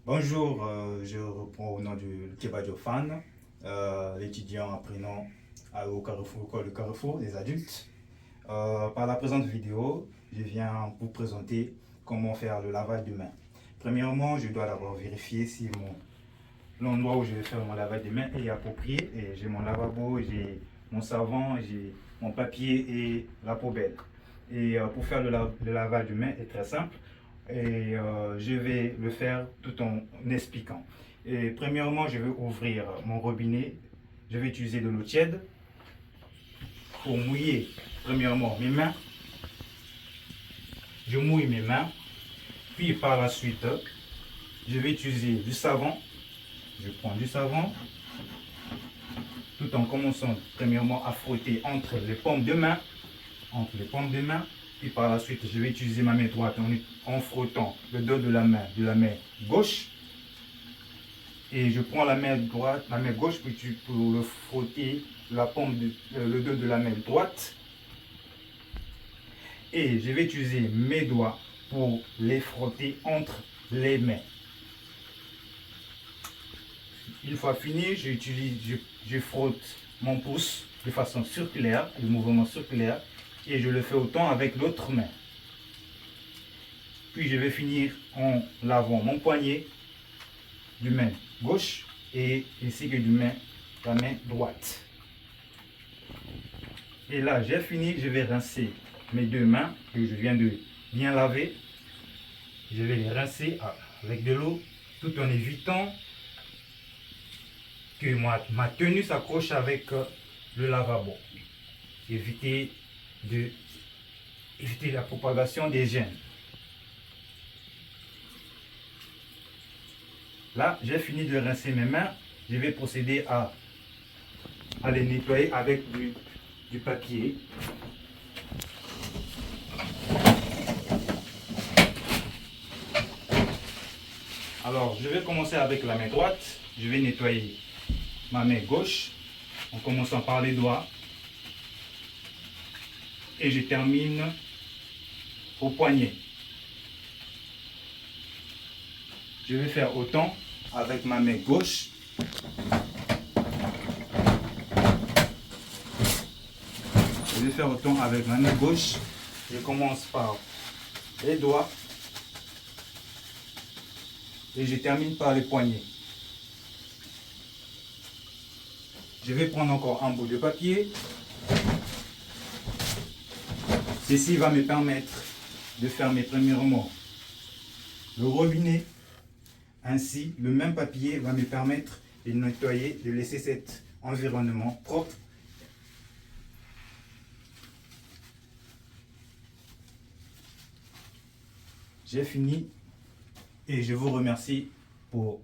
Bonjour, je reprends au nom du Kebadio Fan, l'étudiant apprenant au Carrefour, école de Carrefour des adultes. Par la présente vidéo, je viens vous présenter comment faire le lavage de mains. Premièrement, je dois d'abord vérifier si l'endroit où je vais faire mon lavage de mains est approprié. Et j'ai mon lavabo, j'ai mon savon, j'ai mon papier et la poubelle. Et pour faire le lavage de mains est très simple. Et je vais le faire tout en expliquant. Et premièrement, je vais ouvrir mon robinet. Je vais utiliser de l'eau tiède pour mouiller premièrement mes mains. Je mouille mes mains. Puis par la suite, je vais utiliser du savon. Je prends du savon tout en commençant premièrement à frotter entre les paumes de main. Puis par la suite, je vais utiliser ma main droite en frottant le dos de la main gauche. Et je prends la main droite, ma main gauche pour le frotter le dos de la main droite. Et je vais utiliser mes doigts pour les frotter entre les mains. Une fois fini, je frotte mon pouce de façon circulaire, le mouvement circulaire, et je le fais autant avec l'autre main. Puis je vais finir en lavant mon poignet du main gauche et ainsi que la main droite. Et là, j'ai fini, je vais rincer mes deux mains que je viens de bien laver. Je vais les rincer avec de l'eau tout en évitant que ma tenue s'accroche avec le lavabo. Éviter la propagation des gènes. Là, j'ai fini de rincer mes mains. Je vais procéder à les nettoyer avec du papier. Alors, je vais commencer avec la main droite. Je vais nettoyer ma main gauche en commençant par les doigts. Et je termine au poignet. Je vais faire autant avec ma main gauche. Je vais faire autant avec ma main gauche. Je commence par les doigts. Et je termine par les poignets. Je vais prendre encore un bout de papier. Ceci va me permettre de fermer premièrement le robinet. Ainsi, le même papier va me permettre de nettoyer, de laisser cet environnement propre. J'ai fini et je vous remercie pour